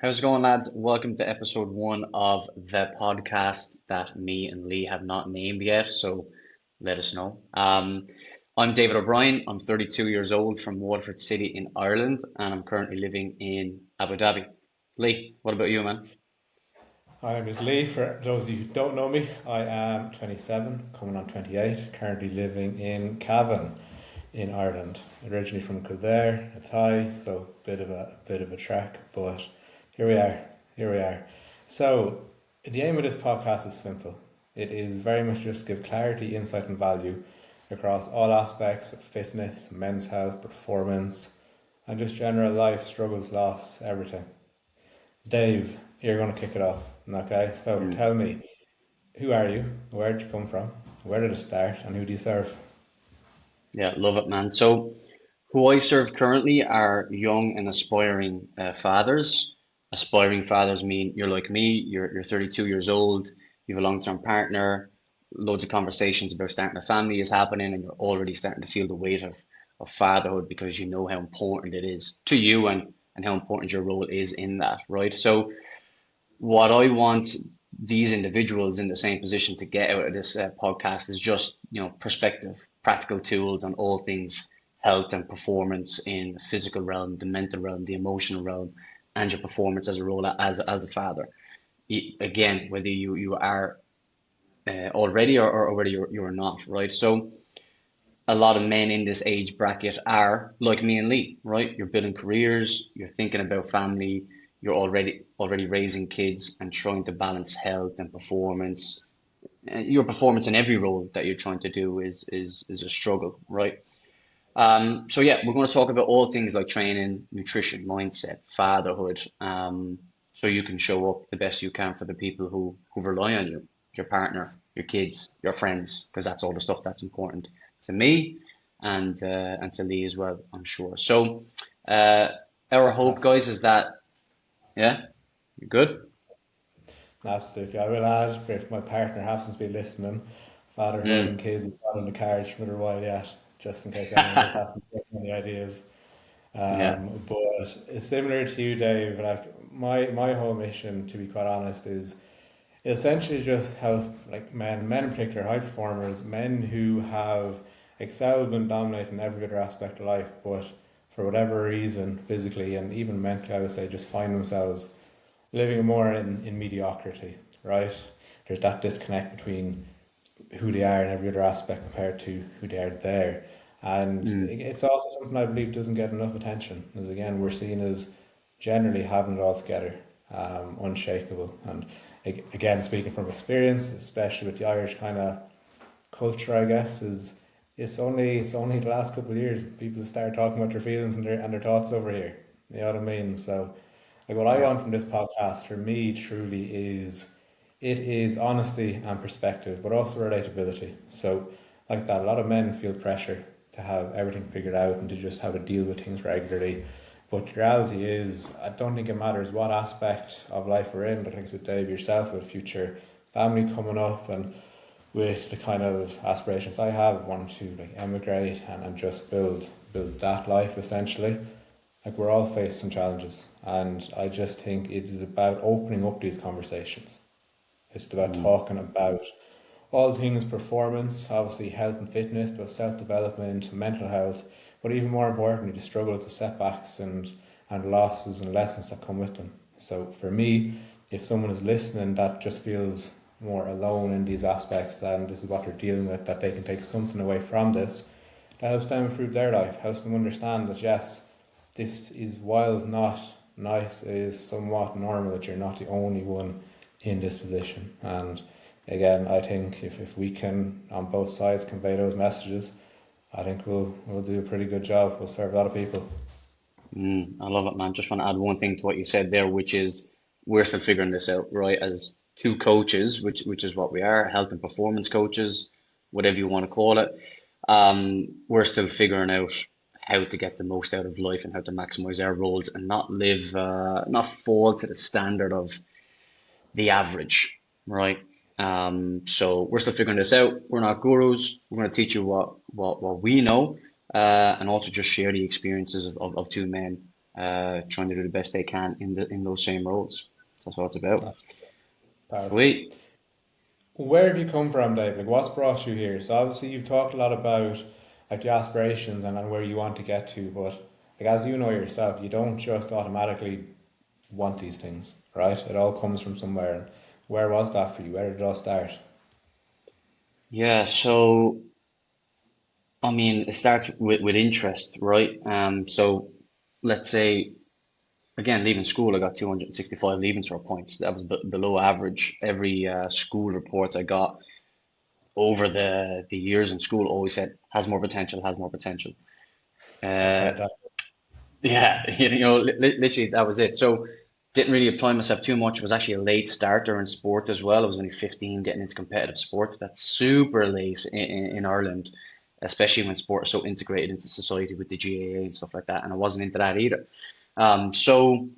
How's it going, lads? Welcome to episode one of the podcast that me and Lee have not named yet, so let us know. I'm David O'Brien. I'm 32 years old from Waterford City in Ireland, and I'm currently living in Abu Dhabi. Lee, what about you, man? My name is Lee. For those of you who don't know me, I am 27, coming on 28, currently living in Cavan in Ireland. Originally from Kildare, it's high, so bit of a trek, but here we are. Here we are. So the aim of this podcast is simple. It is very much just to give clarity, insight, and value across all aspects of fitness, men's health, performance, and just general life, struggles, loss, everything. Dave, you're going to kick it off. Okay, so Mm. tell me, who are you? Where did you come from? Where did it start? And who do you serve? Yeah, love it, man. So, who I serve currently are young and aspiring fathers. Aspiring fathers mean you're like me, you're 32 years old, you have a long-term partner, loads of conversations about starting a family is happening, and you're already starting to feel the weight of fatherhood because you know how important it is to you and how important your role is in that, right? So, what I want these individuals in the same position to get out of this podcast is just, perspective, practical tools on all things health and performance in the physical realm, the mental realm, the emotional realm, and your performance as a role as a father. Again, whether you are already or whether you're not, right? So a lot of men in this age bracket are like me and Lee, right? You're building careers, you're thinking about family, you're already raising kids and trying to balance health and performance. Your performance in every role that you're trying to do is a struggle, right? So yeah, we're going to talk about all things like training, nutrition, mindset, fatherhood, so you can show up the best you can for the people who rely on you, your partner, your kids, your friends, because that's all the stuff that's important to me and to Lee as well, I'm sure. So uh, our hope, Fantastic. guys, is that yeah, you're good. Absolutely. I will add, if my partner happens to be listening, fatherhood and Mm. kids is not on the cards for a little while yet, just in case anyone does have any ideas. Yeah. But it's similar to you, Dave. Like my whole mission, to be quite honest, is essentially just help like men in particular, high performers, men who have excelled and dominated in every other aspect of life, but for whatever reason, physically and even mentally, I would say, just find themselves living more in mediocrity, right? There's that disconnect between who they are in every other aspect compared to who they are there. And Mm. it's also something I believe doesn't get enough attention, as again, we're seen as generally having it all together, unshakable. And again, speaking from experience, especially with the Irish kind of culture, I guess, is it's only the last couple of years people have started talking about their feelings and their thoughts over here. You know what I mean? So like what I Yeah. want from this podcast for me truly is it is honesty and perspective, but also relatability. So like that, a lot of men feel pressure to have everything figured out and to just how to deal with things regularly. But the reality is, I don't think it matters what aspect of life we're in. I think it's a day of yourself with future family coming up and with the kind of aspirations I have, wanting to like emigrate and just build that life essentially. Like we're all facing challenges, and I just think it is about opening up these conversations. It's about Mm. talking about all things performance, obviously health and fitness, but self development, mental health, but even more importantly, the struggles, the setbacks, and losses and lessons that come with them. So for me, if someone is listening that just feels more alone in these aspects, then this is what they're dealing with, that they can take something away from this that helps them improve their life, helps them understand that yes, this is while not nice, it is somewhat normal that you're not the only one in this position. And again, I think if we can on both sides convey those messages, I think we'll do a pretty good job. We'll serve a lot of people. I love it, man. Just want to add one thing to what you said there, which is we're still figuring this out, right? As two coaches, which is what we are, health and performance coaches, whatever you want to call it. We're still figuring out how to get the most out of life and how to maximize our roles and not fall to the standard of the average, right? So we're still figuring this out. We're not gurus. We're going to teach you what we know, and also just share the experiences of two men trying to do the best they can in those same roles. That's what it's about. Absolutely powerful. Sweet. Where have you come from, Dave? Like, what's brought you here? So obviously you've talked a lot about like the aspirations and where you want to get to, but like as you know yourself, you don't just automatically want these things, right? It all comes from somewhere. And where was that for you? Where did it all start? Yeah, so I mean, it starts with interest, right? So let's say again, leaving school, I got 265 leaving cert points. That was below average. Every school reports I got over the years in school always said has more potential, has more potential. I've Uh, heard that. yeah, literally that was it. So didn't really apply myself too much. I was actually a late starter in sport as well. I was only 15 getting into competitive sport. That's super late in Ireland, especially when sport is so integrated into society with the GAA and stuff like that. And I wasn't into that either. Um, so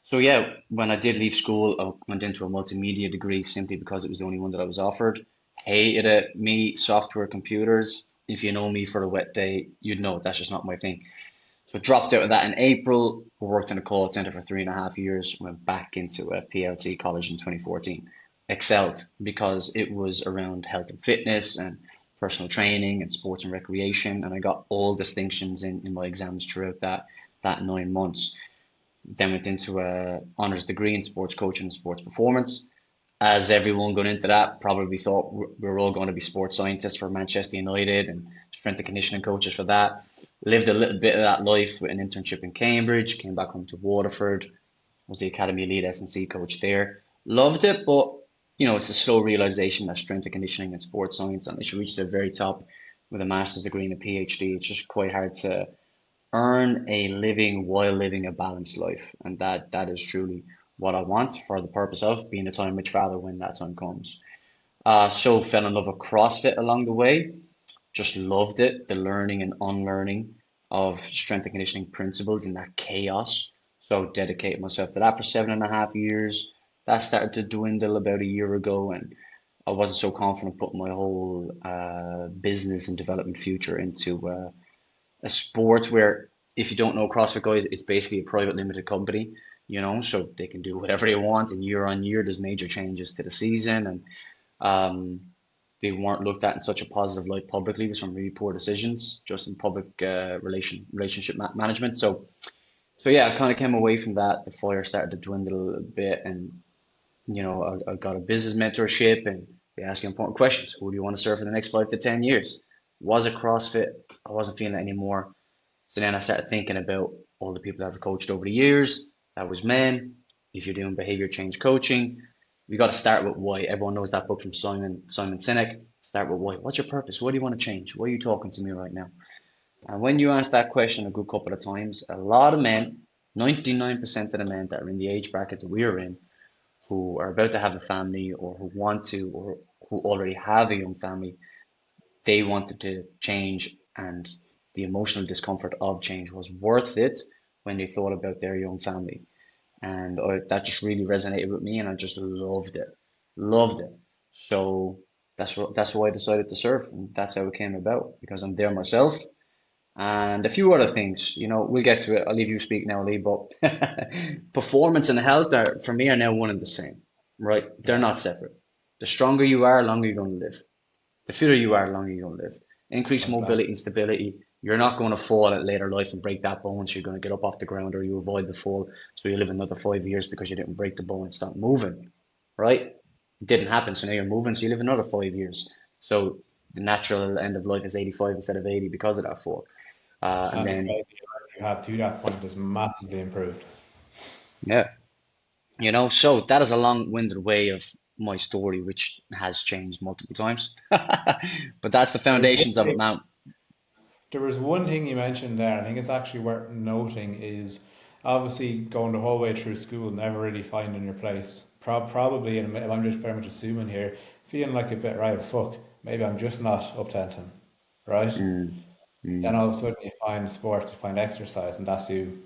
so yeah, when I did leave school, I went into a multimedia degree simply because it was the only one that I was offered. Hated it. Me, software, computers. If you know me for a wet day, you'd know that's just not my thing. So I dropped out of that in April. Worked in a call center for 3.5 years. Went back into a PLC college in 2014. Excelled because it was around health and fitness and personal training and sports and recreation, and I got all distinctions in my exams throughout that 9 months. Then went into a honours degree in sports coaching and sports performance. As everyone going into that probably thought we were all going to be sports scientists for Manchester United and strength and conditioning coaches for that. Lived a little bit of that life with an internship in Cambridge, came back home to Waterford, was the academy lead S&C coach there. Loved it, but it's a slow realization that strength and conditioning and sports science, and unless you reach the very top with a master's degree and a PhD, it's just quite hard to earn a living while living a balanced life. And that is truly what I want for the purpose of being a time rich father when that time comes. So fell in love with CrossFit along the way. Just loved it, the learning and unlearning of strength and conditioning principles in that chaos. So dedicated myself to that for 7.5 years. That started to dwindle about a year ago, and I wasn't so confident putting my whole business and development future into a sport where, if you don't know CrossFit guys, it's basically a private limited company, so they can do whatever they want, and year on year there's major changes to the season, and um, they weren't looked at in such a positive light publicly with some really poor decisions just in public relationship management. So yeah, I kind of came away from that. The fire started to dwindle a bit, and I got a business mentorship, and they ask you important questions. Who do you want to serve for the next 5 to 10 years? Was it CrossFit? I wasn't feeling it anymore. So then I started thinking about all the people that I've coached over the years. That was men. If you're doing behavior change coaching, you got to start with why. Everyone knows that book from Simon Sinek. Start with why. What's your purpose? What do you want to change? Why are you talking to me right now? And when you ask that question a good couple of times, a lot of men, 99% of the men that are in the age bracket that we're in, who are about to have a family or who want to or who already have a young family, they wanted to change, and the emotional discomfort of change was worth it when they thought about their young family. And that just really resonated with me, and I just loved it, loved it. So that's why I decided to serve, and that's how it came about because I'm there myself. And a few other things, we'll get to it. I'll leave you speak now, Lee. But performance and health are, for me, are now one and the same, right? They're Yeah, not separate. The stronger you are, the longer you're going to live. The fitter you are, the longer you're going to live. Increased point blank. mobility and stability. You're not going to fall at later life and break that bone, so you're going to get up off the ground, or you avoid the fall, so you live another 5 years because you didn't break the bone and stop moving, right? It didn't happen, so now you're moving, so you live another 5 years. So the natural end of life is 85 instead of 80 because of that fall. And And the then, quality of life you have to that point is massively improved. yeah, so that is a long-winded way of my story, which has changed multiple times. But that's the There was one foundations of it, thing, man. there was one thing you mentioned there. I think it's actually worth noting is obviously going the whole way through school, never really finding your place. Probably, and I'm just very much assuming here, feeling like a bit right. Fuck, maybe I'm just not up to anything, right? Mm, Then mm, all of a sudden you find sport, you find exercise, and that's you.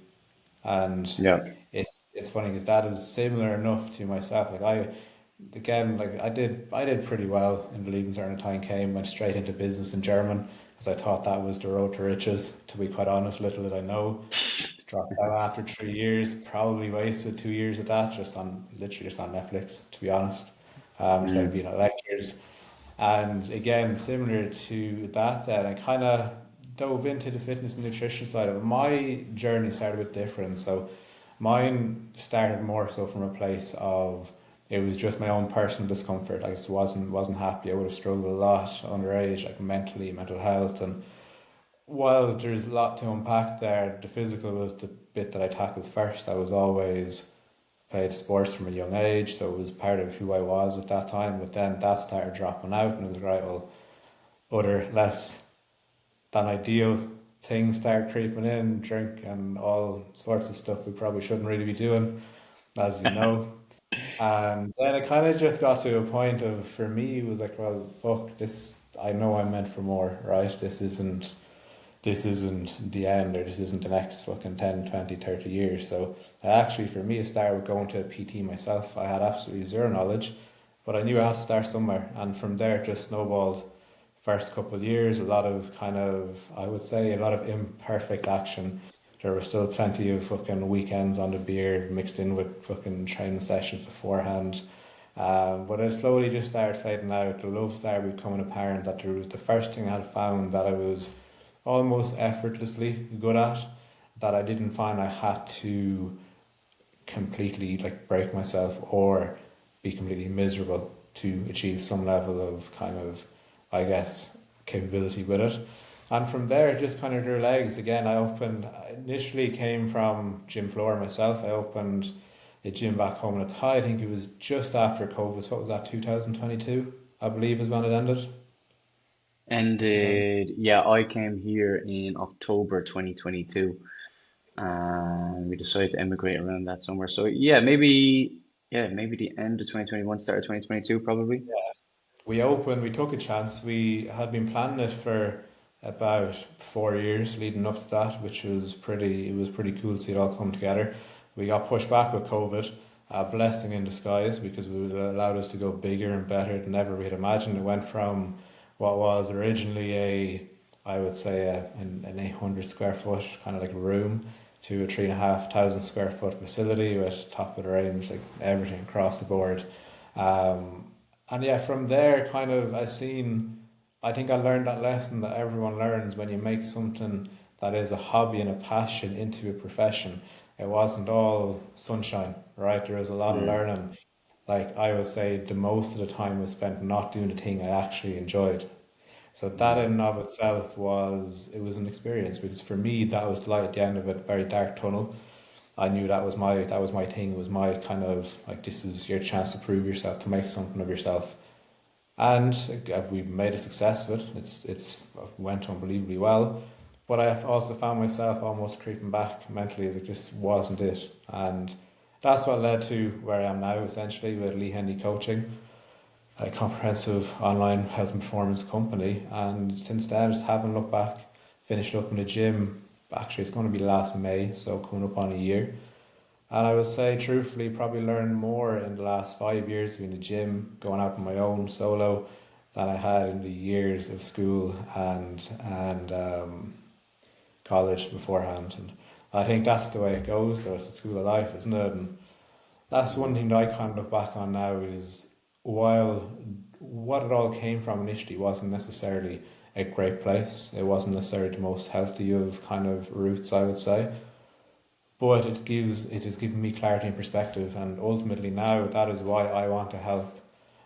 And yeah. it's funny because that is similar enough to myself. Like I did pretty well in the league when time came. Went straight into business in German because I thought that was the road to riches. To be quite honest, little did I know. Dropped out after 3 years. Probably wasted 2 years of that just on literally just on Netflix, to be honest, instead of Mm. being at lectures. And again, similar to that, then I kind of dove into the fitness and nutrition side of it. My journey started a bit different. So mine started more so from a place of it was just my own personal discomfort. I just wasn't happy. I would have struggled a lot underage, like mentally, mental health, and while there's a lot to unpack there, the physical was the bit that I tackled first. I was always played sports from a young age, so it was part of who I was at that time. But then that started dropping out, and it was like, right. Well, other less than ideal things start creeping in, drink and all sorts of stuff we probably shouldn't really be doing, as you know. And then it kind of just got to a point of, for me, it was like, well, fuck this. I know I'm meant for more, right? This isn't the end, or this isn't the next fucking 10, 20, 30 years. So I actually, for me, it started with going to a PT myself. I had absolutely zero knowledge, but I knew I had to start somewhere. And from there, it just snowballed. First couple of years, a lot of kind of, I would say, a lot of imperfect action. There were still plenty of fucking weekends on the beer mixed in with fucking training sessions beforehand. But it slowly just started fading out. The love started becoming apparent that there was the first thing I had found that I was almost effortlessly good at, that I didn't find I had to completely like break myself or be completely miserable to achieve some level of kind of, I guess, capability with it. And from there, it just kind of drew legs. Again, I initially came from gym floor myself. I opened a gym back home in Thai. I think it was just after COVID. So what was that, 2022? I believe is when it ended. Ended, yeah, I came here in October 2022, and we decided to emigrate around that somewhere. So yeah, maybe the end of 2021, start of 2022, probably. We took a chance. We had been planning it for about 4 years leading up to that, it was pretty cool to see it all come together. We got pushed back with COVID, a blessing in disguise because it allowed us to go bigger and better than ever we had imagined. It went from what was originally I would say, an 800 square foot kind of like room to a 3,500 square foot facility with top of the range, like everything across the board. Um, and yeah, from there, kind of, I think I learned that lesson that everyone learns when you make something that is a hobby and a passion into a profession. It wasn't all sunshine, right? There was a lot of Mm, learning. Like I would say, the most of the time was spent not doing the thing I actually enjoyed. So that in mm, and of itself it was an experience because for me that was the light at the end of a very dark tunnel. I knew that was my thing. It was my kind of like, this is your chance to prove yourself, to make something of yourself. And we made a success of it. It's went unbelievably well. But I have also found myself almost creeping back mentally as it just wasn't it. And that's what led to where I am now, essentially, with Lee Hendy Coaching, a comprehensive online health and performance company. And since then, I just haven't looked back. Finished up in the gym. Actually, it's going to be last May, so coming up on a year. And I would say, truthfully, probably learned more in the last 5 years being in the gym, going out on my own solo, than I had in the years of school and college beforehand. And I think that's the way it goes, though. It's the school of life, isn't it? And that's one thing that I kind of look back on now is, while what it all came from initially wasn't necessarily a great place, it wasn't necessarily the most healthy of kind of routes, I would say. But it has given me clarity and perspective, and ultimately now that is why I want to help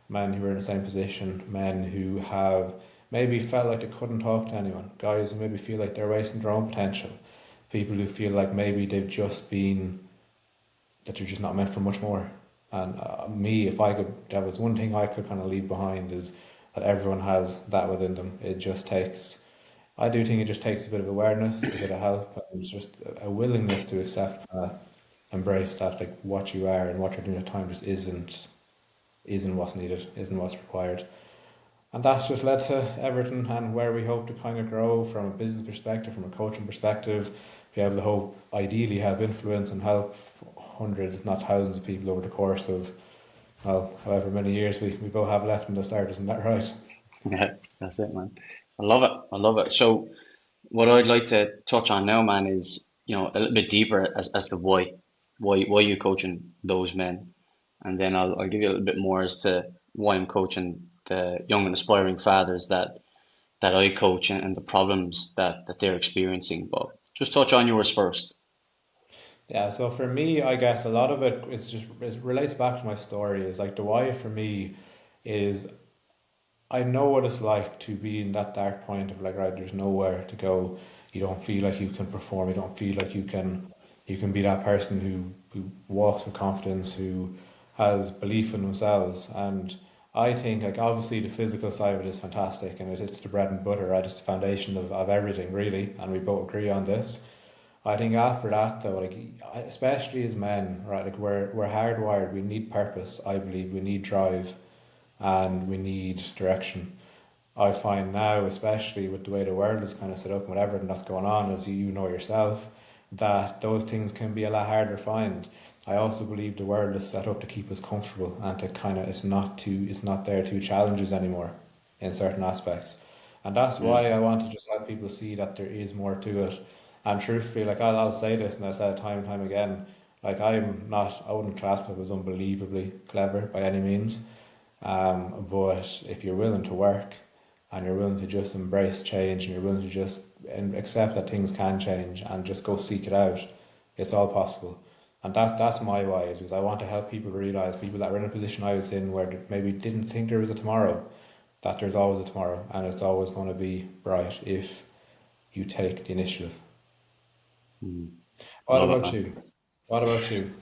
men who are in the same position, men who have maybe felt like they couldn't talk to anyone, guys who maybe feel like they're wasting their own potential, people who feel like maybe they've just been that they're just not meant for much more. And me, if I could, that was one thing I could kind of leave behind is that everyone has that within them. It just takes, I do think it just takes a bit of awareness, a bit of help, and just a willingness to accept, embrace that like what you are and what you're doing at time just isn't what's needed, isn't what's required. And that's just led to everything and where we hope to kind of grow from a business perspective, from a coaching perspective, be able to hope ideally have influence and help hundreds, if not thousands of people over the course of, well, however many years we both have left in the start, isn't that right? yeah, that's it, man. I love it. I love it. So, what I'd like to touch on now, man, is a little bit deeper as to why you coaching those men, and then I'll give you a little bit more as to why I'm coaching the young and aspiring fathers that I coach and the problems that they're experiencing. But just touch on yours first. Yeah, so for me, I guess a lot of it is just it relates back to my story. Is like the why for me is I know what it's like to be in that dark point of like, right, there's nowhere to go. You don't feel like you can perform. You don't feel like you can be that person who walks with confidence, who has belief in themselves. And I think like obviously the physical side of it is fantastic and it's the bread and butter, right? It's the foundation of everything really, and we both agree on this. I think after that though, like especially as men, right, like we're hardwired, we need purpose, I believe, we need drive and we need direction. I find now, especially with the way the world is kind of set up and with everything that's going on, as you know yourself, that those things can be a lot harder to find. I also believe the world is set up to keep us comfortable and to kind of it's not there to challenge us anymore in certain aspects. And that's why Mm, I want to just let people see that there is more to it. And truthfully, like I'll say this and I said it time and time again, like I wouldn't class myself as unbelievably clever by any means. But if you're willing to work and you're willing to just embrace change and you're willing to just accept that things can change and just go seek it out, it's all possible. And that's my why, is because I want to help people realize, people that were in a position I was in where they maybe didn't think there was a tomorrow, that there's always a tomorrow and it's always going to be bright if you take the initiative. mm. What Love it, about man. you? What about you?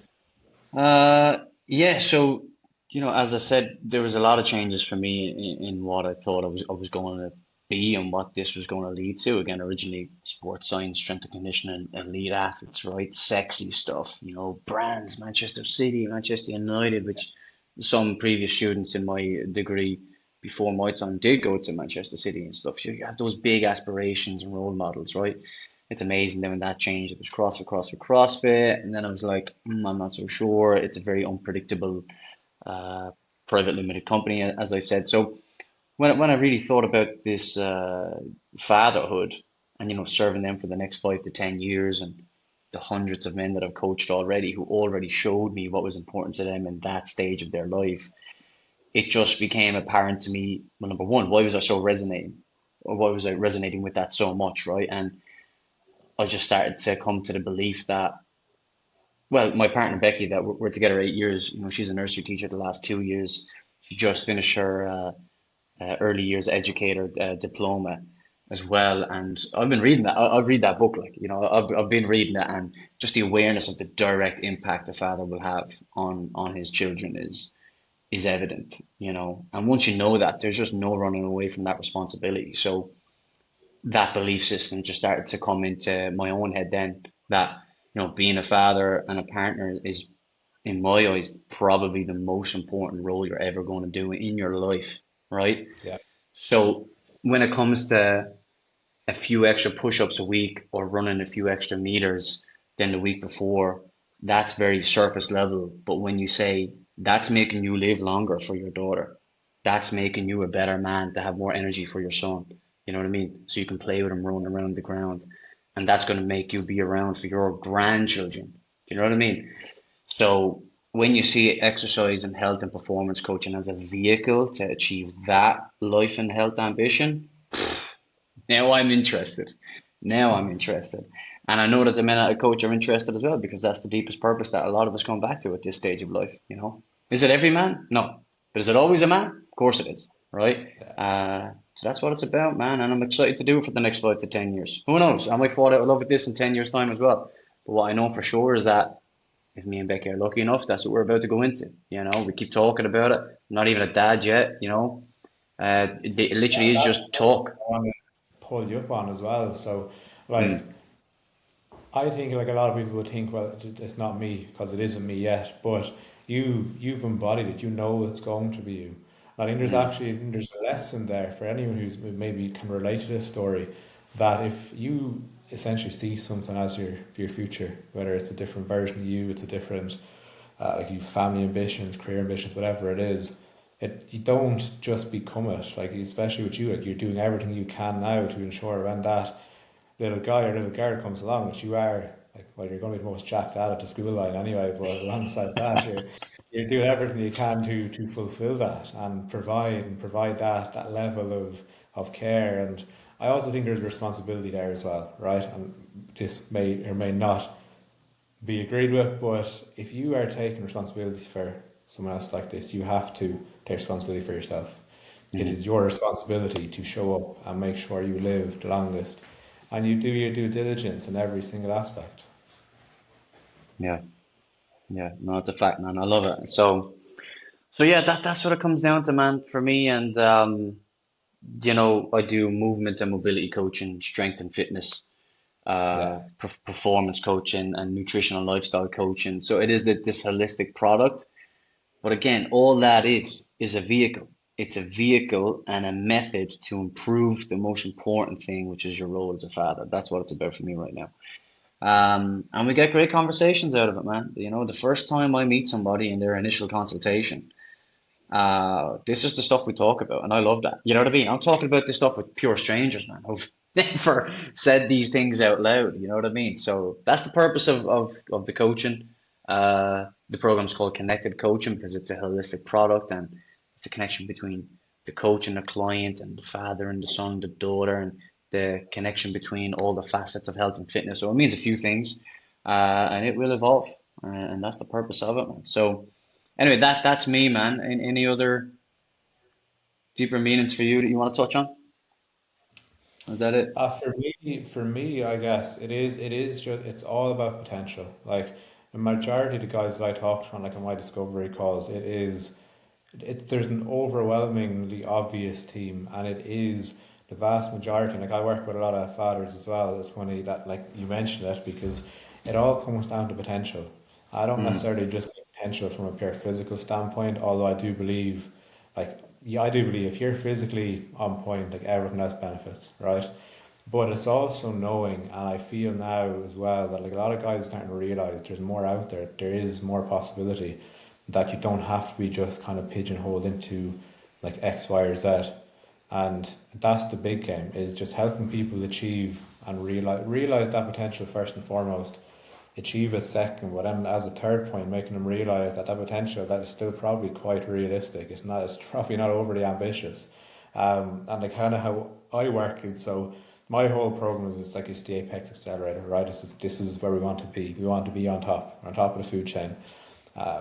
Yeah, so as I said, there was a lot of changes for me in what I thought I was going to be and what this was going to lead to. Again, originally sports science, strength and conditioning, elite athletes, right? Sexy stuff, brands, Manchester City, Manchester United, which some previous students in my degree before my time did go to Manchester City and stuff. You have those big aspirations and role models, right? It's amazing. Then when that changed, it was CrossFit, CrossFit, CrossFit, and then I was like, I'm not so sure. It's a very unpredictable uh, private limited company, as I said. So when I really thought about this fatherhood and serving them for the next 5 to 10 years and the hundreds of men that I've coached already who already showed me what was important to them in that stage of their life, it just became apparent to me, well, number one, why was I so resonating? Or why was I resonating with that so much, right? And I just started to come to the belief that, well, my partner Becky, that we're together 8 years. She's a nursery teacher the last 2 years. She just finished her early years educator diploma as well, and I've been reading that. I've read that book, like I've been reading it, and just the awareness of the direct impact a father will have on his children is evident. And once you know that, there's just no running away from that responsibility. So that belief system just started to come into my own head then that being a father and a partner is, in my eyes, probably the most important role you're ever going to do in your life, right? Yeah. So when it comes to a few extra push-ups a week or running a few extra meters than the week before, that's very surface level. But when you say that's making you live longer for your daughter, that's making you a better man to have more energy for your son. You know what I mean? So you can play with him running around the ground. And that's going to make you be around for your grandchildren. Do you know what I mean? So when you see exercise and health and performance coaching as a vehicle to achieve that life and health ambition, now I'm interested. Now I'm interested. And I know that the men that I coach are interested as well because that's the deepest purpose that a lot of us come back to at this stage of life. Is it every man? No. But is it always a man? Of course it is, right? Yeah. So that's what it's about, man. And I'm excited to do it for the next 5 to 10 years. Who knows? I might fall out of love with this in 10 years' time as well. But what I know for sure is that if me and Becky are lucky enough, that's what we're about to go into. We keep talking about it. I'm not even a dad yet. It literally is That's just talk. what I want to pull you up on as well. So, like, Mm, I think like a lot of people would think, well, it's not me because it isn't me yet. But you've embodied it. You know it's going to be you. I think mm, there's a lesson there for anyone who maybe can relate to this story. That if you essentially see something as your future, whether it's a different version of you, it's a different like you family ambitions, career ambitions, whatever it is. You don't just become it. Like especially with you, like you're doing everything you can now to ensure when that little guy or little girl comes along that you are like, well, you're going to be the most jacked lad at the school line anyway, but alongside that, you're doing everything you can to fulfill that and provide that level of care. And I also think there's responsibility there as well, right? And this may or may not be agreed with, but if you are taking responsibility for someone else like this, you have to take responsibility for yourself. It is Hmm. your responsibility to show up and make sure you live the longest, and you do your due diligence in every single aspect. Yeah, yeah, no, it's a fact, man. I love it. So yeah, that's what it comes down to, man, for me. And I do movement and mobility coaching, strength and fitness, Yeah, performance coaching, and nutritional lifestyle coaching. So it is this holistic product. But again, all that is a vehicle. It's a vehicle and a method to improve the most important thing, which is your role as a father. That's what it's about for me right now. And we get great conversations out of it, man. The first time I meet somebody in their initial consultation, this is the stuff we talk about, and I love that. You know what I mean? I'm talking about this stuff with pure strangers, man, who've never said these things out loud. You know what I mean? So that's the purpose of the coaching. The program's called Connected Coaching because it's a holistic product and it's a connection between the coach and the client and the father and the son, the daughter, and the connection between all the facets of health and fitness. So it means a few things, and it will evolve, and that's the purpose of it, man. So. Anyway, that's me, man. Any other deeper meanings for you that you want to touch on? Or is that it? for me, I guess it is just it's all about potential. Like the majority of the guys that I talk to on like on my discovery calls, there's an overwhelmingly obvious team, and it is the vast majority. And like I work with a lot of fathers as well. It's funny that like you mentioned it because it all comes down to potential. I don't Mm, necessarily just mean potential from a pure physical standpoint, although I do believe, like, yeah, I do believe if you're physically on point, like everything else benefits, right? But it's also knowing, and I feel now as well that like a lot of guys are starting to realize there's more out there. There is more possibility that you don't have to be just kind of pigeonholed into like X, Y, or Z. And that's the big game is just helping people achieve and realize that potential first and foremost, achieve it second, but then as a third point, making them realize that that potential that is still probably quite realistic. It's probably not overly ambitious. And like kind of how I work it. So my whole program is like it's the apex accelerator, right? This is where we want to be. We want to be on top of the food chain.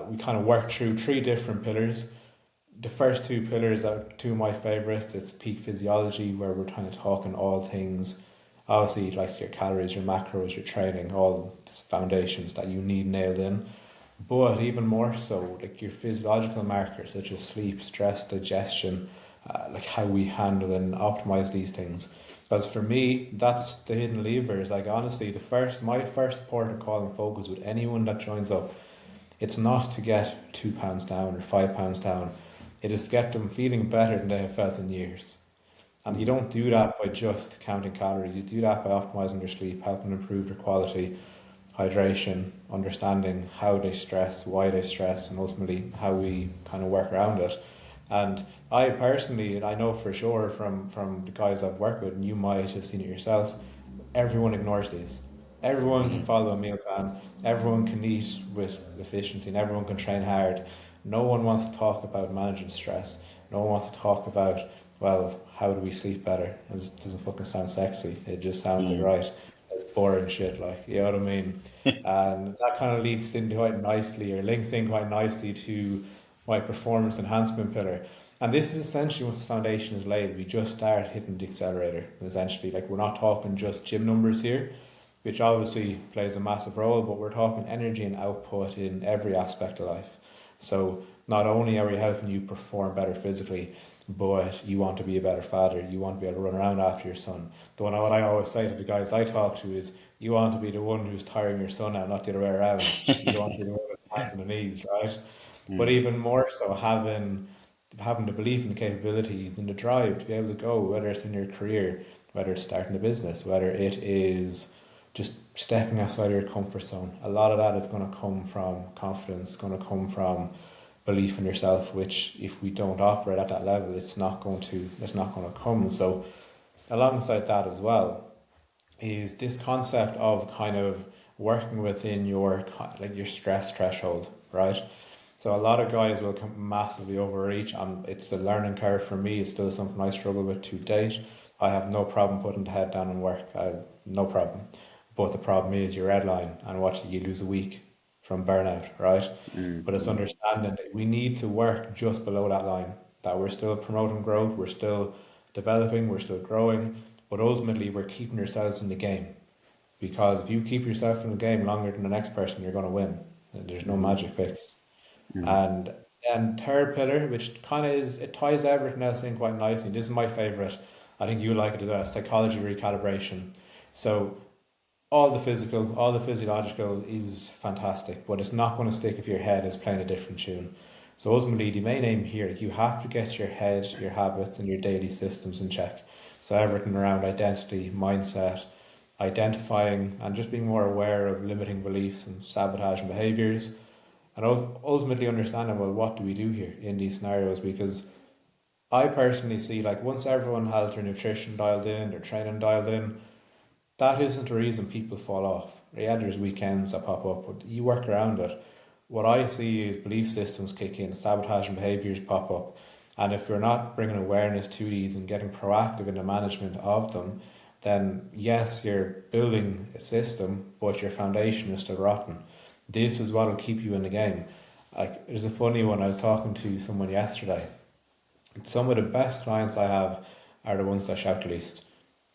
We kind of work through three different pillars. The first two pillars are two of my favorites. It's peak physiology, where we're kind of talking all things, obviously, like your calories, your macros, your training, all foundations that you need nailed in. But even more so, like your physiological markers such as sleep, stress, digestion, like how we handle and optimize these things. Because for me, that's the hidden levers. Like honestly, my first port of call and focus with anyone that joins up, it's not to get 2 pounds down or 5 pounds down. It is to get them feeling better than they have felt in years. And you mm, don't do that by just counting calories. You do that by optimizing their sleep, helping improve their quality, hydration, understanding how they stress, why they stress, and ultimately how we kind of work around it. And I personally, and I know for sure from the guys I've worked with, and you might have seen it yourself, everyone ignores these. Everyone can mm, follow a meal plan, everyone can eat with efficiency, and everyone can train hard. No one wants to talk about managing stress. No one wants to talk about, well, how do we sleep better? It doesn't fucking sound sexy. It just sounds like, mm. right, it's boring shit, like, you know what I mean? And that kind of leads in quite nicely, or links in quite nicely to my performance enhancement pillar. And this is essentially once the foundation is laid, we just start hitting the accelerator. Essentially, like we're not talking just gym numbers here, which obviously plays a massive role, but we're talking energy and output in every aspect of life. So not only are we helping you perform better physically, but you want to be a better father. You want to be able to run around after your son. The one what I always say to the guys I talk to is, you want to be the one who's tiring your son out, not the other way around. You don't want to be the one with the hands and the knees, right? But Mm. even more so, having the belief and the capabilities and the drive to be able to go, whether it's in your career, whether it's starting a business, whether it is just stepping outside of your comfort zone. A lot of that is going to come from confidence, going to come from belief in yourself, which if we don't operate at that level, it's not going to come. So alongside that as well is this concept of kind of working within your like your stress threshold, right? So a lot of guys will come massively overreach, and it's a learning curve for me. It's still something I struggle with to date. I have no problem putting the head down and work. No problem. But the problem is your red line and what you lose a week from burnout, right? But it's Mm-hmm. understanding that we need to work just below that line. That we're still promoting growth, we're still developing, we're still growing, but ultimately we're keeping ourselves in the game. Because if you keep yourself in the game longer than the next person, you're going to win. There's no Mm-hmm. magic fix. Mm-hmm. And then third pillar, which kind of is, it ties everything else in quite nicely. This is my favorite. I think you like it as well. Psychology recalibration. So all the physical, all the physiological is fantastic, but it's not going to stick if your head is playing a different tune. So ultimately, the main aim here, you have to get your head, your habits, and your daily systems in check. So everything around identity, mindset, identifying, and just being more aware of limiting beliefs and sabotaging behaviors, and ultimately understanding, well, what do we do here in these scenarios? Because I personally see, like, once everyone has their nutrition dialed in, their training dialed in, that isn't the reason people fall off. Yeah, there's weekends that pop up, but you work around it. What I see is belief systems kick in, sabotaging behaviors pop up. And if we're not bringing awareness to these and getting proactive in the management of them, then yes, you're building a system, but your foundation is still rotten. This is what will keep you in the game. Like, there's a funny one. I was talking to someone yesterday. Some of the best clients I have are the ones that shout the least.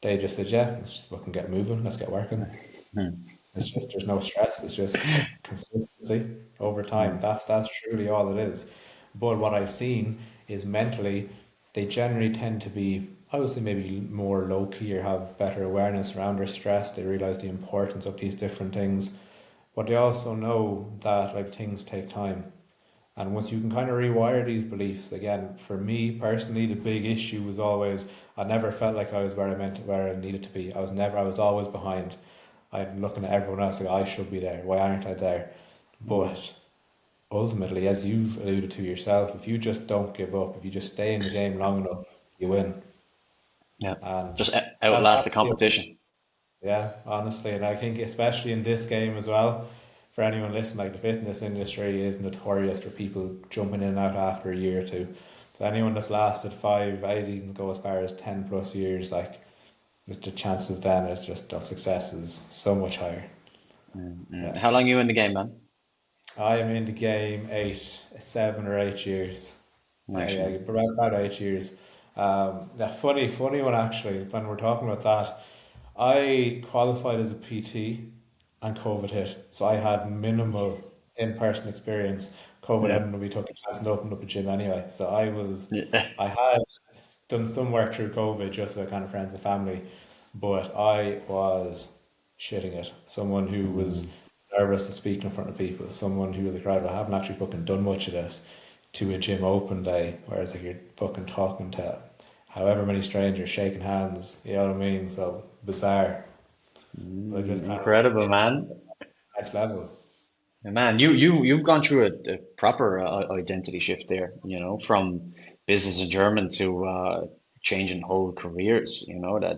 They just said, yeah, let's fucking get moving, let's get working. It's just there's no stress. It's just consistency over time. Mm-hmm. That's truly all it is. But what I've seen is mentally, they generally tend to be, I would say, maybe more low key or have better awareness around their stress. They realize the importance of these different things, but they also know that like things take time. And once you can kind of rewire these beliefs, again, for me personally, the big issue was always I never felt like I was where I meant where I needed to be. I was always behind. I'm looking at everyone else like I should be there. Why aren't I there? But ultimately, as you've alluded to yourself, if you just don't give up, if you just stay in the game long enough, you win. Yeah. And Just outlast the that's the competition. yeah, honestly, and I think especially in this game as well, for anyone listening, like the fitness industry is notorious for people jumping in and out after a year or two. So anyone that's lasted five, I'd even go as far as 10 plus years, like the chances then is just of success is so much higher. Mm-hmm. Yeah. How long are you in the game, man? I am in the game 7 or 8 years. Nice Yeah, one. about 8 years. The funny one actually, when we're talking about that, I qualified as a PT and COVID hit. So I had minimal in-person experience. COVID Yeah. ended and we took a chance and opened up a gym anyway. So Yeah. I had done some work through COVID just with kind of friends and family, but I was shitting it. Someone who was Mm. nervous to speak in front of people, someone who was like, right, I haven't actually fucking done much of this, to a gym open day, whereas like you're fucking talking to however many strangers, shaking hands, you know what I mean? So bizarre. But just kind of Incredible, really man. next level. Yeah, man, you've gone through a proper identity shift there, from business in German to changing whole careers,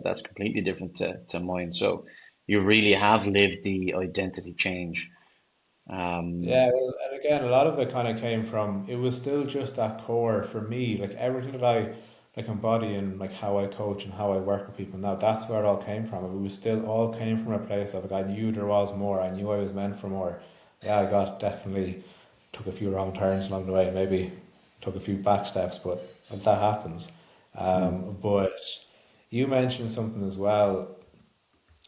that's completely different to mine. So you really have lived the identity change. Um, Yeah, well, and again, a lot of it kind of came from, it was still just that core for me, like everything that I like embody and like how I coach and how I work with people now, that's where it all came from. It was still all came from a place of like I knew there was more, I knew I was meant for more. Yeah, I got definitely took a few wrong turns along the way, maybe took a few back steps, but that happens. mm, But you mentioned something as well,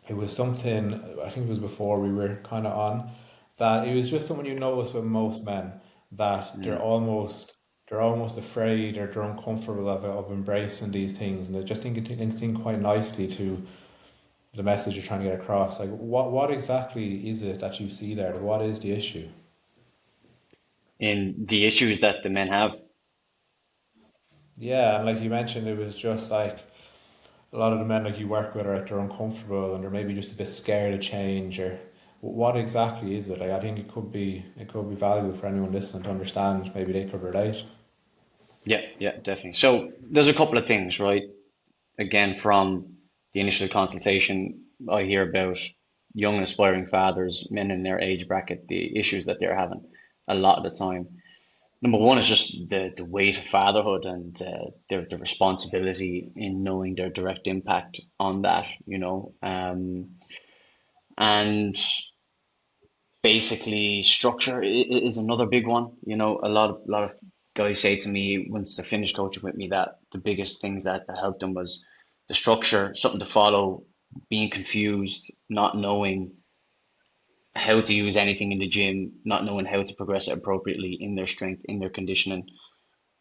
it was something, I think it was before we were kind of on, that it was just something you notice with most men, that mm. they're almost afraid or they're uncomfortable of embracing these things, and I just think it links in quite nicely to the message you're trying to get across. Like, what exactly is it that you see there? Like, what is the issue? In the issues that the men have. Yeah, and like you mentioned, it was just like a lot of the men like you work with are like they're uncomfortable and they're maybe just a bit scared of change, or what exactly is it? Like I think it could be valuable for anyone listening to understand. Maybe they could relate. Yeah, yeah, definitely. So there's a couple of things, right? Again, from the initial consultation, I hear about young and aspiring fathers, men in their age bracket, the issues that they're having a lot of the time. Number one is just the weight of fatherhood and the responsibility in knowing their direct impact on that, and basically structure is another big one. A lot of guys say to me once they finish coaching with me that the biggest things that helped them was the structure, something to follow, being confused, not knowing how to use anything in the gym, not knowing how to progress it appropriately in their strength, in their conditioning,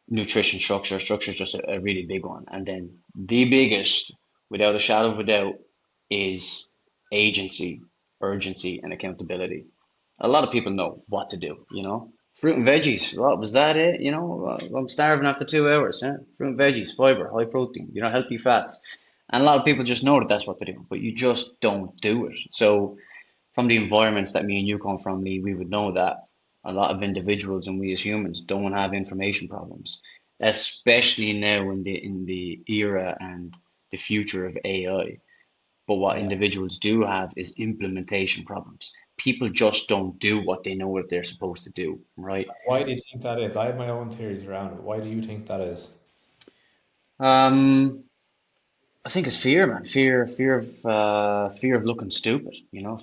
nutrition structure. Structure is just a really big one. And then the biggest, without a shadow of a doubt, is agency, urgency, and accountability. A lot of people know what to do. Fruit and veggies, what was that it? I'm starving after 2 hours. Huh? Fruit and veggies, fiber, high protein, healthy fats. And a lot of people just know that that's what to do, but you just don't do it. So from the environments that me and you come from, Lee, we would know that a lot of individuals and we as humans don't have information problems, especially now in the era and the future of AI. But what Yeah. individuals do have is implementation problems. People just don't do what they know what they're supposed to do, right? Why do you think that is? I have my own theories around it. Why do you think that is? Um, I think it's fear, man. Fear of looking stupid.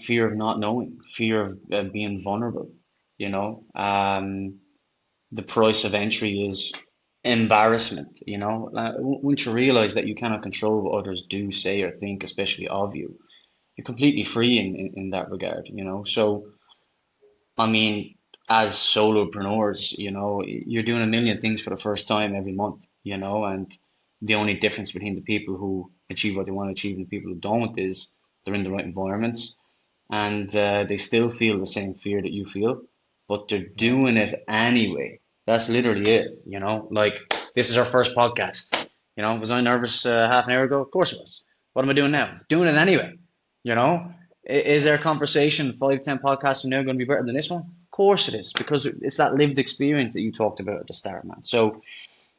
Fear of not knowing, fear of being vulnerable. The price of entry is embarrassment. Once you realize that you cannot control what others do, say, or think, especially of you, you're completely free in that regard. So, I mean, as solopreneurs, you're doing a million things for the first time every month, and the only difference between the people who achieve what they want to achieve and the people who don't is they're in the right environments and they still feel the same fear that you feel, but they're Yeah. doing it anyway. That's literally it. Like this is our first podcast. Was I nervous half an hour ago? Of course it was. What am I doing now? Doing it anyway. You know, is our conversation 5, 10 podcasts from now going to be better than this one? Of course it is, because it's that lived experience that you talked about at the start, man. So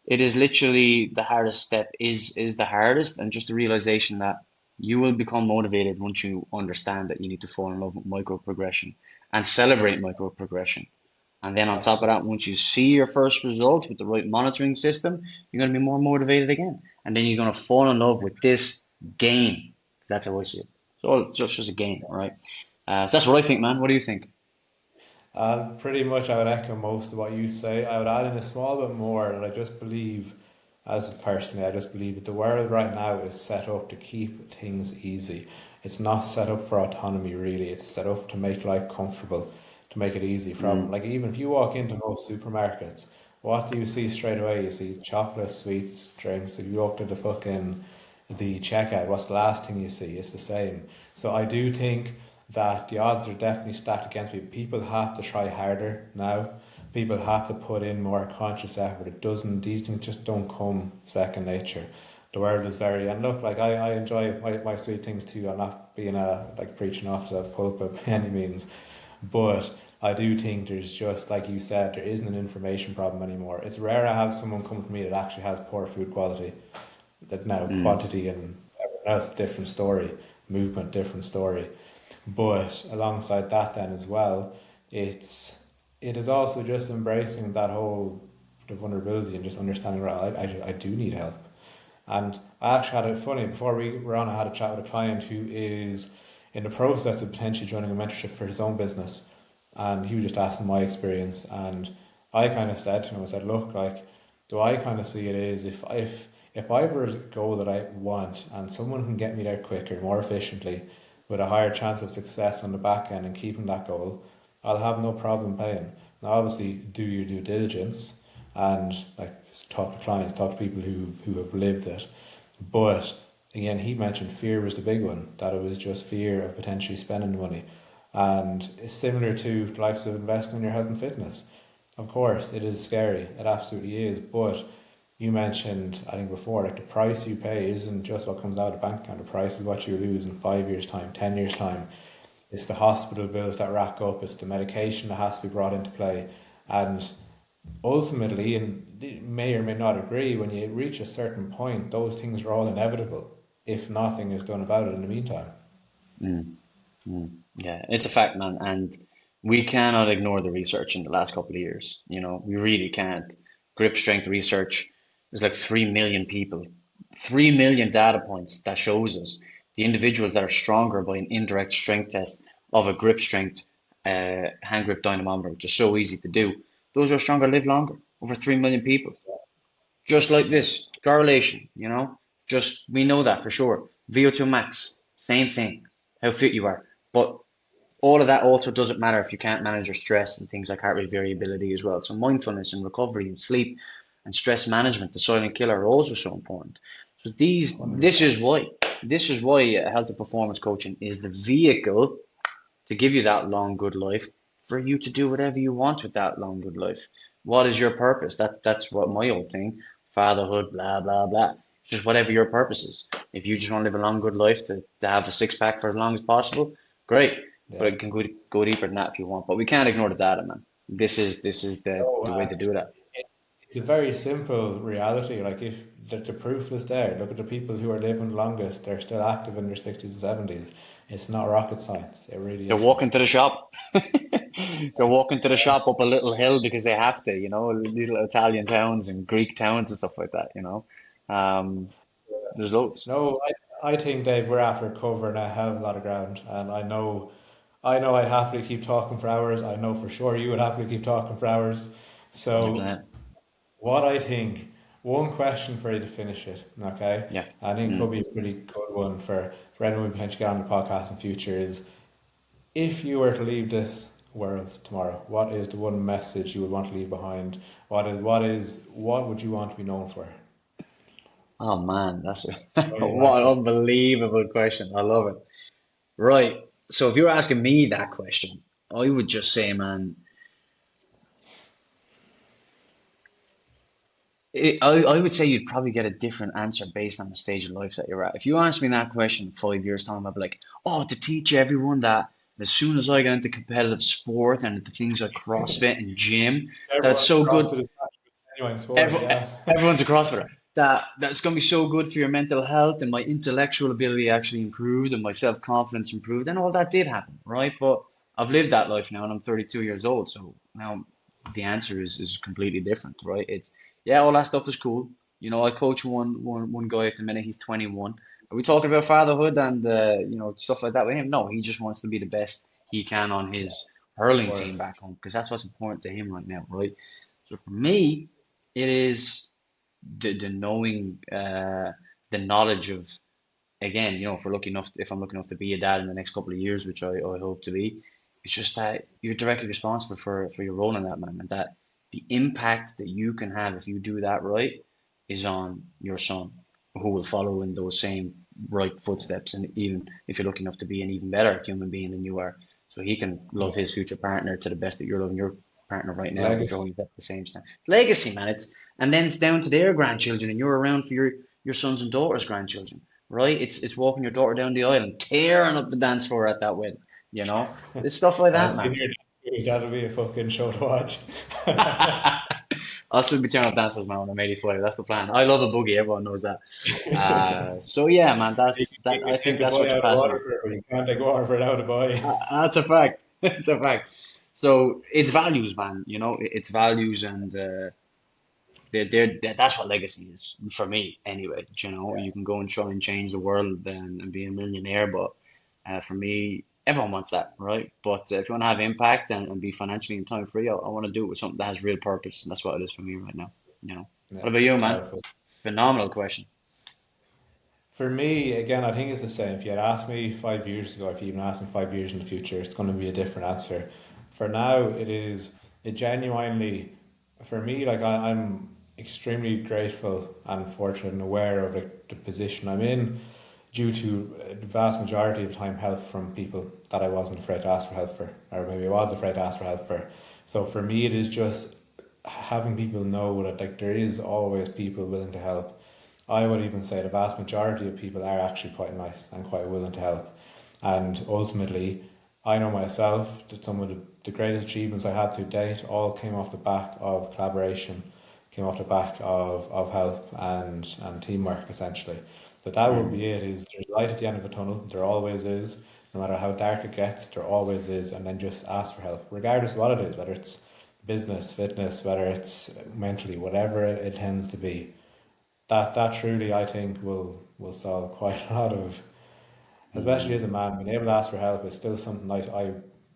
it is literally the hardest step is the hardest, and just the realization that you will become motivated once you understand that you need to fall in love with micro progression and celebrate micro progression. And then on top of Absolutely. that, once you see your first result with the right monitoring system, you're going to be more motivated again. And then you're going to fall in love with this game. That's how I see it. So it's just a game, right? So that's what I think, man. What do you think? Pretty much, I would echo most of what you say. I would add in a small bit more that I just believe, as personally, I just believe that the world right now is set up to keep things easy. It's not set up for autonomy, really. It's set up to make life comfortable, to make it easy. From Mm, like even if you walk into most supermarkets, what do you see straight away? You see chocolate, sweets, drinks. If you walk to the checkout, what's the last thing you see? It's the same. So I do think that the odds are definitely stacked against me. People have to try harder now. People have to put in more conscious effort. It doesn't, these things just don't come second nature. The world is very, and look, like I enjoy my sweet things too. I'm not being like preaching off to the pulpit by any means, but I do think there's just, like you said, there isn't an information problem anymore. It's rare I have someone come to me that actually has poor food quality. That now mm, quantity and everything else, different story. Movement, different story. But alongside that, then as well, it's it is also just embracing that whole the vulnerability and just understanding, right, I do need help. And I actually had it funny before we were on. I had a chat with a client who is in the process of potentially joining a mentorship for his own business, and he was just asking my experience, and I kind of said to him, I said, look, like, do I kind of see it is if I have a goal that I want and someone can get me there quicker, more efficiently, with a higher chance of success on the back end and keeping that goal, I'll have no problem paying. Now, obviously, do your due diligence and like talk to clients, talk to people who have lived it. But again, he mentioned fear was the big one. That it was just fear of potentially spending money, and it's similar to the likes of investing in your health and fitness. Of course, it is scary. It absolutely is. But you mentioned, I think before, like the price you pay isn't just what comes out of the bank account. The price is what you lose in 5 years' time, 10 years' time. It's the hospital bills that rack up. It's the medication that has to be brought into play, and ultimately, and you may or may not agree, when you reach a certain point, those things are all inevitable if nothing is done about it in the meantime. mm, mm. Yeah, it's a fact, man, and we cannot ignore the research in the last couple of years. We really can't. Grip strength research is like 3 million people, 3 million data points that shows us the individuals that are stronger by an indirect strength test of a grip strength hand grip dynamometer, which is so easy to do. Those who are stronger live longer. Over 3 million people. Just like Yeah. this correlation, just we know that for sure. VO2 max, same thing. How fit you are. But all of that also doesn't matter if you can't manage your stress and things like heart rate variability as well. So mindfulness and recovery and sleep and stress management, the silent killer, are also so important. So this 100%. is why health and performance coaching is the vehicle to give you that long good life, for you to do whatever you want with that long good life. What is your purpose? That's what my old thing, fatherhood, blah blah blah. Just whatever your purpose is. If you just want to live a long good life to have a six pack for as long as possible, great. But Yeah. it can go deeper than that if you want. But we can't ignore the data, man. This is No, the way to do that. it's a very simple reality. Like if the proof is there, look at the people who are living longest. They're still active in their 60s and 70s. It's not rocket science. It really They're isn't. walking to the shop. They're walking to the shop up a little hill because they have to, these little Italian towns and Greek towns and stuff like that. Um, there's loads. No, I think, Dave, we're after covering a hell of a lot of ground, and I know I'd happily keep talking for hours. I know for sure you would happily keep talking for hours. So 100%. what I think, one question for you to finish it, okay? Yeah. I think could Mm. be a pretty good one for anyone we potentially get on the podcast in future is if you were to leave this world tomorrow, what is the one message you would want to leave behind? What would you want to be known for? Oh man, that's Oh, you what like an this. unbelievable question. I love it. Right. So if you were asking me that question, I would just say, man, I would say you'd probably get a different answer based on the stage of life that you're at. If you asked me that question in 5 years' time, I'd be like, oh, to teach everyone that as soon as I get into competitive sport and into things like CrossFit and gym, that's Everyone's so good. CrossFit is not a genuine sport, Every, yeah. everyone's a CrossFitter. That's going to be so good for your mental health, and my intellectual ability actually improved and my self-confidence improved, and all that did happen, right? But I've lived that life now and I'm 32 years old, so now the answer is completely different, right? It's yeah, all that stuff is cool. I coach one guy at the minute. He's 21. Are we talking about fatherhood and stuff like that with him? No, he just wants to be the best he can on Yeah, his of hurling team course. back home because that's what's important to him right now, right? So for me, it is the knowing, the knowledge of, again, if I'm lucky enough to be a dad in the next couple of years, which I hope to be, it's just that you're directly responsible for your role in that, man, and that the impact that you can have if you do that right is on your son, who will follow in those same right footsteps, and even if you're lucky enough to be an even better human being than you are, so he can Yeah. love his future partner to the best that you're loving your partner right now, if you're Legacy. holding at the same time. Legacy, man, and then it's down to their grandchildren, and you're around for your sons and daughters' grandchildren, right? It's walking your daughter down the aisle and tearing up the dance floor at that wedding, you know? It's stuff like I've that, seen man. your dance. That'll be a fucking show to watch. I'll still be tearing up dance floors, man, when I'm 85. That's the plan. I love a boogie, everyone knows that. So yeah, man, You I can take think the that's boy what you're out of passing water on. for it, but you can't take water for it out of boy. That's a fact. It's a fact. So it's values, man. It's values, and that's what legacy is for me, anyway. You can go and try and change the world and be a millionaire, but for me, everyone wants that, right? But if you want to have impact and be financially and time free, I want to do it with something that has real purpose, and that's what it is for me right now. Yeah, What about you, man? powerful. Phenomenal question. For me, again, I think it's the same. If you had asked me 5 years ago, if you even asked me 5 years in the future, it's going to be a different answer. For now, it genuinely, for me, like I'm extremely grateful and fortunate and aware of like, the position I'm in due to the vast majority of time help from people that I wasn't afraid to ask for help for, or maybe I was afraid to ask for help for. So for me, it is just having people know that like there is always people willing to help. I would even say the vast majority of people are actually quite nice and quite willing to help. And ultimately, I know myself that some of the greatest achievements I had to date all came off the back of collaboration, came off the back of help and teamwork essentially. That would Mm, be it. Is there's light at the end of a tunnel? There always is. no matter how dark it gets, there always is, and then just ask for help, regardless of what it is, whether it's business, fitness, whether it's mentally, whatever it tends to be. That truly, I think, will solve quite a lot of, especially as a Mm, man, being able to ask for help is still something like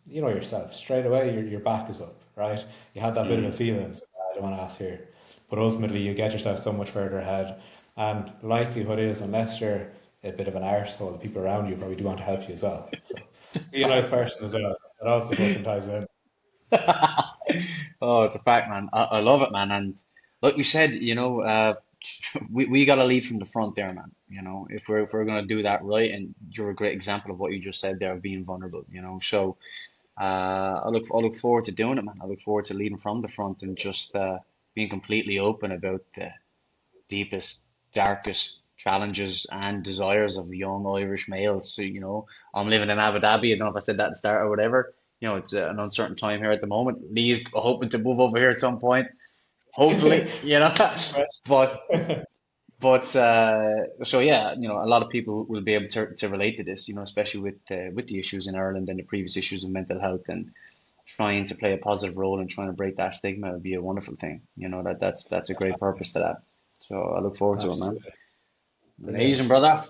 you know yourself, straight away your back is up, right? You have that bit of a mm. feeling, so, I don't want to ask here. But ultimately, you get yourself so much further ahead. And the likelihood is, unless you're a bit of an arsehole, the people around you probably do want to help you as well. So be a nice Fact. person as well. It also fucking ties in. Oh, it's a fact, man. I love it, man. And like we said, we got to lead from the front there, man. If we're gonna do that right, and you're a great example of what you just said there, of being vulnerable. So I look forward to doing it, man. I look forward to leading from the front and just being completely open about the deepest, darkest challenges and desires of young Irish males. So, I'm living in Abu Dhabi. I don't know if I said that at the start or whatever. It's an uncertain time here at the moment. Lee's hoping to move over here at some point, hopefully, but so yeah, a lot of people will be able to relate to this, especially with the issues in Ireland and the previous issues of mental health, and trying to play a positive role and trying to break that stigma would be a wonderful thing. That's a great purpose to that. So I look forward to it, man. Absolutely. Amazing, Brilliant. brother.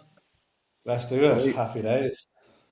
Let's do it. Right. Happy days.